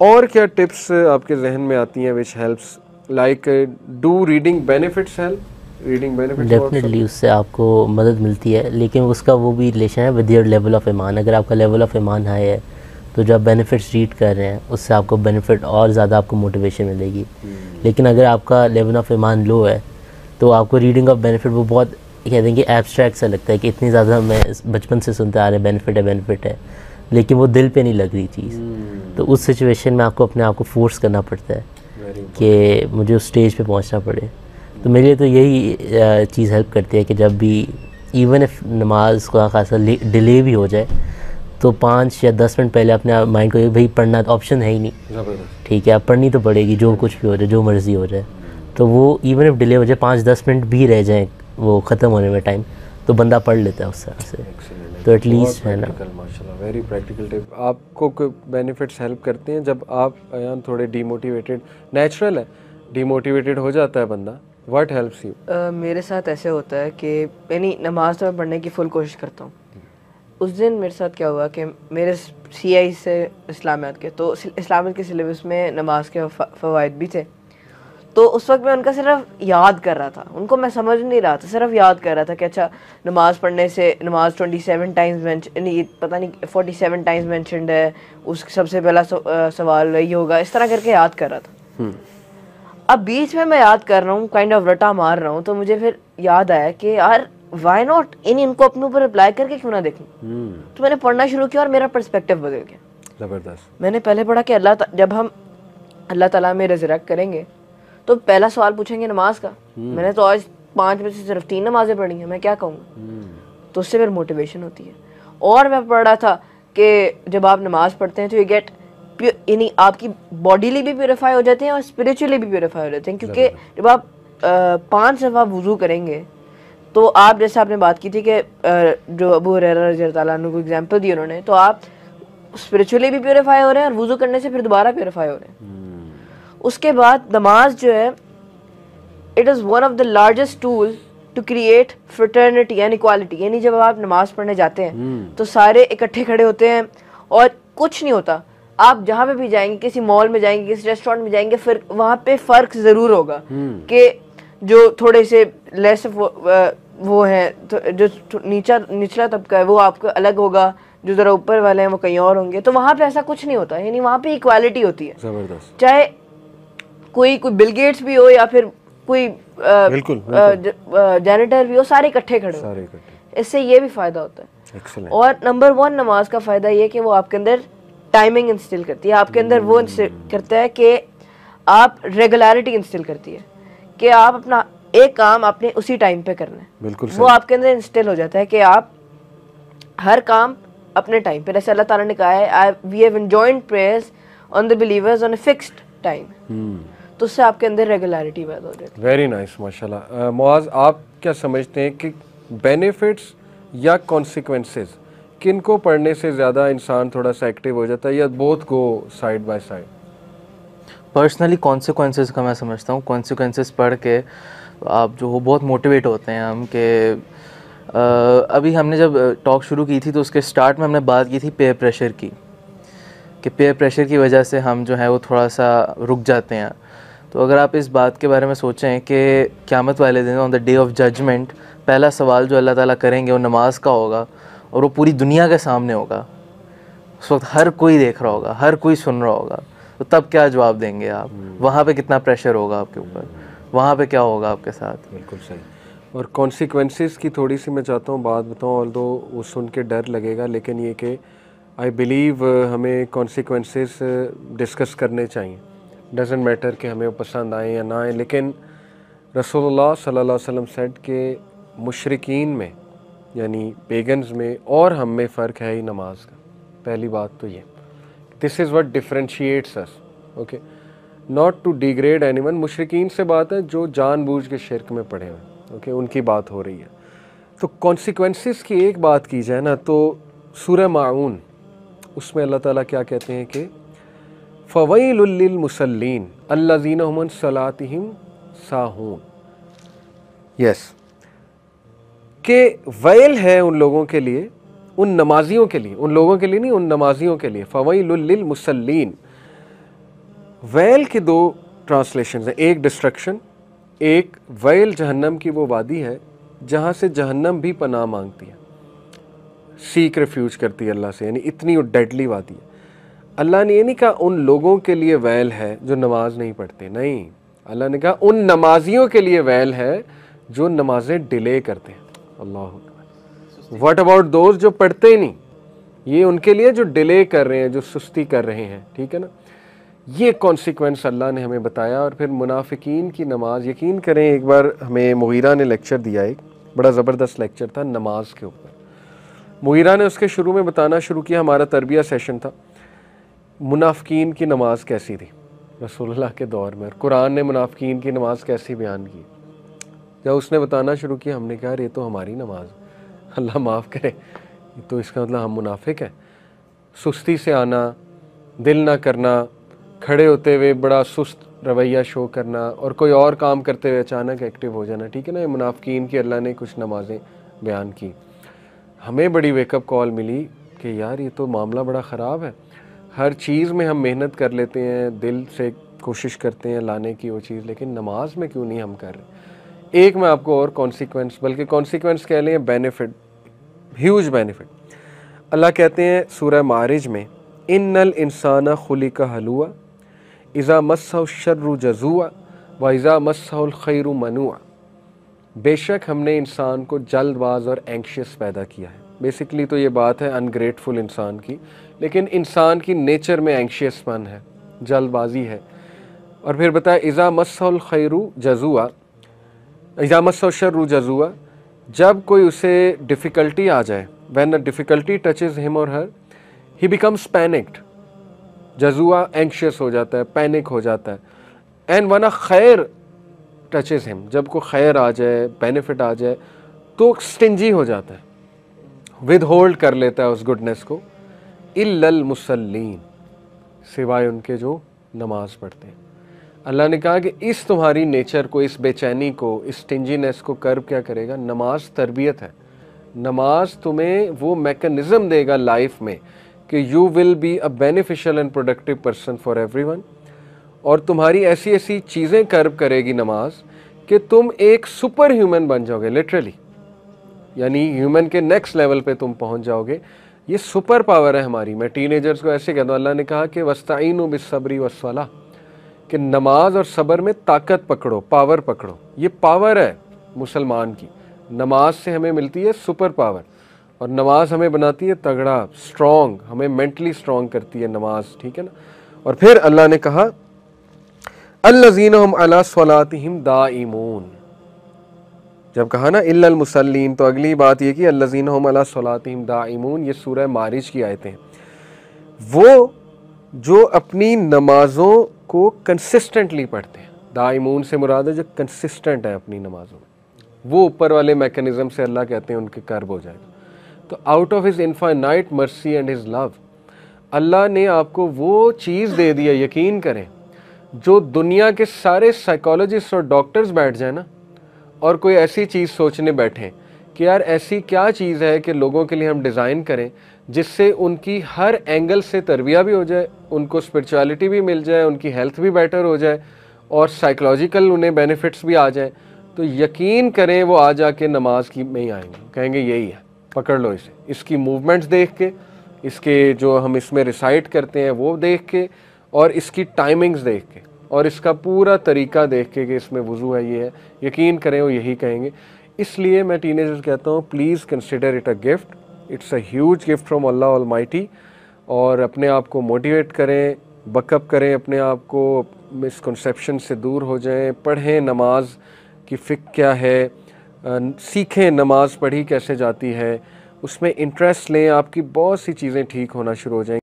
और क्या टिप्स आपके जहन में आती हैं which helps, like do reading benefits help, reading benefits definitely उससे आपको मदद मिलती है, लेकिन उसका वो भी रिलेशन है विद योर लेवल ऑफ ईमान। अगर आपका लेवल ऑफ ईमान हाई है तो जो आप बेनिफिट्स रीड कर रहे हैं उससे आपको बेनिफिट और ज़्यादा आपको मोटिवेशन मिलेगी। लेकिन अगर आपका लेवल ऑफ ईमान लो है तो आपको रीडिंग ऑफ बेनिफिट वो बहुत कह देंगे एब्स्ट्रैक्ट सा लगता है कि इतनी ज़्यादा मैं बचपन से सुनते आ रहे बेनिफिट है, लेकिन वो दिल पे नहीं लग रही चीज़। तो उस सिचुएशन में आपको अपने आप को फोर्स करना पड़ता है कि मुझे उस स्टेज पे पहुंचना पड़े। तो मेरे लिए तो यही चीज़ हेल्प करती है कि जब भी इवन इफ नमाज का खासा डिले भी हो जाए तो 5 या 10 मिनट पहले अपने माइंड को भाई पढ़ना तो ऑप्शन है ही नहीं, ठीक है आप पढ़नी तो पड़ेगी, जो कुछ भी हो जाए, जो मर्ज़ी हो जाए। तो वो इवन इफ डिले हो जाए, 5-10 मिनट भी रह जाएँ वो ख़त्म होने में टाइम, तो बंदा पढ़ लेता है उस तरह से। तो एटलीस्ट है ना, माशाल्लाह वेरी प्रैक्टिकल टिप। आपको कोई बेनिफिट्स हेल्प करते हैं जब आप अयान थोड़े डीमोटिवेटेड, नेचुरल है डीमोटिवेटेड हो जाता है बंदा, व्हाट हेल्प्स यू? मेरे साथ ऐसे होता है कि यानी नमाज तो मैं पढ़ने की फुल कोशिश करता हूँ। उस दिन मेरे साथ क्या हुआ कि मेरे CI से इस्लामियात के, तो इस्लामियात के सिलेबस में नमाज के फ़वाइद भी थे। तो उस वक्त मैं उनका सिर्फ याद कर रहा था, उनको मैं समझ नहीं रहा था, सिर्फ याद कर रहा था कि अच्छा नमाज पढ़ने से नमाज 27 टाइम्स नहीं पता नहीं 47 टाइम्स मेंशन्ड है, उस सबसे पहला सवाल यही होगा, इस तरह करके याद कर रहा था। अब बीच में मैं याद कर रहा हूँ, काइंड ऑफ रटा मार रहा हूँ, तो मुझे फिर याद आया कि यार वाई नॉट इनको अपने ऊपर अप्लाई करके क्यों ना देखूं। तो मैंने पढ़ना शुरू किया और मेरा पर्सपेक्टिव बदल गया। ज़बरदस्त। मैंने पहले पढ़ा कि जब हम अल्लाह ताला में रिजरेक्ट करेंगे तो पहला सवाल पूछेंगे नमाज का। मैंने तो आज 5 में से सिर्फ 3 नमाजें पढ़ी हैं, मैं क्या कहूँगा। तो उससे फिर मोटिवेशन होती है। और मैं पढ़ रहा था कि जब आप नमाज पढ़ते हैं तो ये गेट यानी आपकी बॉडीली भी प्योरीफाई हो जाते हैं और स्पिरिचुअली भी प्योरीफाई हो जाते हैं, क्योंकि जब आप 5 दफ़ा वुज़ू करेंगे तो आप, जैसे आपने बात की थी कि जो अबू हुरैरा रज़ी अल्लाह अन्हु को एग्जांपल दी उन्होंने, तो आप स्पिरिचुअली भी प्योरीफाई हो रहे हैं और वुज़ू करने से फिर दोबारा प्योरीफाई हो रहे हैं। उसके बाद नमाज जो है, it is one of the largest tool to create fraternity and equality. यानी जब आप नमाज पढ़ने जाते हैं तो सारे इकट्ठे खड़े होते हैं और कुछ नहीं होता। आप जहाँ पे भी जाएंगे, किसी मॉल में जाएंगे, किसी रेस्टोरेंट में जाएंगे, फिर वहाँ पे फ़र्क ज़रूर होगा कि जो थोड़े से लेस वो हैं, तो जो निचला तबका है वो आपका अलग होगा, जो ज़रा ऊपर वाले हैं वो कहीं और होंगे। तो वहाँ पे ऐसा कुछ नहीं होता, यानी वहाँ पे इक्वालिटी होती है। ज़बरदस्त। चाहे कोई बिल गेट्स भी हो या फिर कोई जैनिटर भी हो, सारे इकट्ठे खड़े हो, इससे ये भी फ़ायदा होता है। Excellent. और नंबर 1 नमाज का फ़ायदा ये कि वो आपके अंदर टाइमिंग इंस्टिल करती है, आपके अंदर वो इंस्टिल करता है कि आप रेगुलरिटी इंस्टिल करती है कि आप अपना एक काम आपने उसी टाइम पे करना है। बिल्कुल वो आपके अंदर इंस्टिल हो जाता है कि आप हर काम अपने टाइम पे, जैसे अल्लाह ताला ने कहा है we have enjoyed prayers on the believers on a fixed time. तो उससे आपके अंदर रेगुलरिटी पैदा हो जाती है। वेरी नाइस माशाल्लाह। मुआज़, आप क्या समझते हैं कि बेनिफिट्स या कॉन्सिक्वेंसेस किन को पढ़ने से ज़्यादा इंसान थोड़ा सा एक्टिव हो जाता है, या both go side by side? Personally consequences का मैं समझता हूँ। कॉन्सिक्वेंसेस पढ़ के आप जो हो बहुत मोटिवेट होते हैं हम कि अभी हमने जब टॉक शुरू की थी तो उसके स्टार्ट में हमने बात की थी पेयर प्रेशर की, कि पेयर प्रेशर की वजह से हम जो है वो थोड़ा सा रुक जाते हैं। तो अगर आप इस बात के बारे में सोचें कि क़यामत वाले दिन on the day of judgement पहला सवाल जो अल्लाह ताला करेंगे वो नमाज का होगा, और वो पूरी दुनिया के सामने होगा। उस वक्त हर कोई देख रहा होगा, हर कोई सुन रहा होगा, तो तब क्या जवाब देंगे आप? वहाँ पे कितना प्रेशर होगा आपके ऊपर, वहाँ पे क्या होगा आपके साथ? बिल्कुल सही। और कॉन्सिक्वेंसेस की थोड़ी सी मैं चाहता हूँ बात बताऊँ, ऑल्दो वो सुन के डर लगेगा, लेकिन ये कि आई बिलीव हमें कॉन्सिक्वेंसेस डिस्कस करने चाहिए। डजेंट मैटर कि हमें वो पसंद आए या ना आए, लेकिन रसूलुल्लाह सल्लल्लाहु अलैहि वसल्लम सेड के मुशरिकीन में यानी पेगन्स में और हम में फ़र्क है ही नमाज का। पहली बात तो ये, this is what differentiates us, okay, not to degrade anyone. मुशरिकीन से बात है जो जानबूझ के शिरक में पड़े हुए, ओके, उनकी बात हो रही है। तो कॉन्सिक्वेंसेस की एक बात की जाए ना, तो सूरह माऊन उसमें अल्लाह ताला क्या कहते हैं कि फ़वैलुल लिल मुसल्लीन अल्लज़ीना हुम अन सलातिहिम साहून। यस, के वैल है उन लोगों के लिए, उन नमाजियों के लिए, उन लोगों के लिए नहीं, उन नमाजियों के लिए। फ़वैलुल लिल मुसल्लीन, वैल की दो ट्रांसलेशन हैं, एक डिस्ट्रक्शन, एक वैल जहन्नम की वो वादी है जहाँ से जहन्नम भी पनाह मांगती है, सीक रिफ्यूज करती है अल्लाह से, यानी इतनी डेडली वादी है। अल्लाह ने ये नहीं कहा उन लोगों के लिए वैल है जो नमाज नहीं पढ़ते, नहीं, अल्लाह ने कहा उन नमाजियों के लिए वैल है जो नमाजें डिले करते हैं। अल्लाह, व्हाट अबाउट दोस्त जो पढ़ते ही नहीं, ये उनके लिए जो डिले कर रहे हैं, जो सुस्ती कर रहे हैं, ठीक है ना। ये कॉन्सिक्वेंस अल्लाह ने हमें बताया। और फिर मुनाफिकीन की नमाज, यकीन करें एक बार हमें मुगीरा ने लेक्चर दिया, एक बड़ा ज़बरदस्त लेक्चर था नमाज के ऊपर। मुगीरा ने उसके शुरू में बताना शुरू किया, हमारा तरबिया सेशन था, मुनाफिकीन की नमाज कैसी थी रसूलुल्लाह के दौर में, और कुरान ने मुनाफिकीन की नमाज कैसी बयान की। जब उसने बताना शुरू किया हमने कहा ये तो हमारी नमाज, अल्लाह माफ़ करे, तो इसका मतलब हम मुनाफिक हैं। सुस्ती से आना, दिल ना करना, खड़े होते हुए बड़ा सुस्त रवैया शो करना, और कोई और काम करते हुए अचानक एक्टिव हो जाना, ठीक है ना। ये मुनाफिकीन की अल्लाह ने कुछ नमाजें बयान की। हमें बड़ी वेकअप कॉल मिली कि यार ये तो मामला बड़ा ख़राब है। हर चीज़ में हम मेहनत कर लेते हैं, दिल से कोशिश करते हैं लाने की वो चीज़, लेकिन नमाज में क्यों नहीं हम कर रहे। एक मैं आपको और कॉन्सिक्वेंस, बल्कि कॉन्सिक्वेंस कह लें, बेनिफिट, ह्यूज बेनिफिट। अल्लाह कहते हैं सूरह मारिज में, इन्नल इंसाना खुलिका हलुआ इज़ा मस्सहु शर्रु जज़ुआ व इज़ा मस्सहुल खैरु मनुआ। बेशक हमने इंसान को जल्दबाज और एंक्शियस पैदा किया है। बेसिकली तो ये बात है अनग्रेटफुल इंसान की, लेकिन इंसान की नेचर में एंक्शियसपन है, जल्दबाजी है। और फिर बताया इज़ा मस्सहुल खैरु जज़ुआ इज़ा मस्सहु शर्रु जज़ुआ, जब कोई उसे डिफ़िकल्टी आ जाए, when a difficulty touches him और हर, ही बिकम्स पैनिक्ड। जज़ुआ एंक्शियस हो जाता है, पैनिक हो जाता है। एंड वन अ खैर टचेज़ हिम, जब को खैर आ जाए, बेनिफिट आ जाए, तो स्टिंजी हो जाता है, विद होल्ड कर लेता है उस गुडनेस को। इल्लल मुसल्लीन, सिवाय उनके जो नमाज पढ़ते हैं। अल्लाह ने कहा कि इस तुम्हारी नेचर को, इस बेचैनी को, इस स्टिंजीनेस को कर्ब क्या करेगा, नमाज तरबियत है। नमाज तुम्हें वो मैकेनिज़्म देगा लाइफ में कि you will be a beneficial and productive person for everyone. और तुम्हारी ऐसी ऐसी चीज़ें कर्ब करेगी नमाज कि तुम एक सुपर ह्यूमन बन जाओगे, लिटरली, यानी ह्यूमन के नेक्स्ट लेवल पे तुम पहुंच जाओगे। ये सुपर पावर है हमारी। मैं टीनेजर्स को ऐसे कहता हूँ, अल्लाह ने कहा कि वस्ताइनु बिस्सब्री वस्सलाह, कि नमाज और सब्र में ताकत पकड़ो, पावर पकड़ो। ये पावर है मुसलमान की, नमाज से हमें मिलती है सुपर पावर। और नमाज हमें बनाती है तगड़ा, स्ट्रॉन्ग, हमें मेंटली स्ट्रॉन्ग करती है नमाज, ठीक है ना। और फिर अल्लाह ने कहा अल्लज़ीना हुम अला स्वलातिहिम दाइमून, जब कहा ना इल्लल मुसल्लीन, तो अगली बात ये कि अल्लज़ीना हुम अला स्वलातिहिम दाइमून, ये सूरह मारिज की आयतें हैं। वो जो अपनी नमाजों को कंसिस्टेंटली पढ़ते हैं, दाइमून से मुराद है जो कंसिस्टेंट है अपनी नमाजों में, वो ऊपर वाले मैकेनिज़्म से अल्लाह कहते हैं उनके कर्ब हो जाएगा। तो out of his infinite mercy and his love, अल्लाह ने आपको वो चीज़ दे दी है, यकीन करें, जो दुनिया के सारे साइकोलॉजिस्ट और डॉक्टर्स बैठ जाए ना और कोई ऐसी चीज़ सोचने बैठें कि यार ऐसी क्या चीज़ है कि लोगों के लिए हम डिज़ाइन करें जिससे उनकी हर एंगल से तरबिया भी हो जाए, उनको स्पिरिचुअलिटी भी मिल जाए, उनकी हेल्थ भी बेटर हो जाए और साइकोलॉजिकल उन्हें बेनिफिट्स भी आ जाए, तो यकीन करें वो आ जाके नमाज की में ही आएंगे, कहेंगे यही है, पकड़ लो इसे। इसकी मूवमेंट्स देख के, इसके जो हम इसमें रिसाइट करते हैं वो देख के, और इसकी टाइमिंग्स देख के, और इसका पूरा तरीका देख के कि इसमें वुज़ू है, ये है, यकीन करें वो यही कहेंगे। इसलिए मैं टीनेजर्स कहता हूँ, please consider it a gift, it's a huge gift from Allah almighty. और अपने आप को मोटिवेट करें, बकअप करें अपने आप को, मिसकंसेप्शन से दूर हो जाएं, पढ़ें नमाज की फ़िक्र क्या है, सीखें नमाज पढ़ी कैसे जाती है, उसमें इंटरेस्ट लें, आपकी बहुत सी चीज़ें ठीक होना शुरू हो जाएंगी।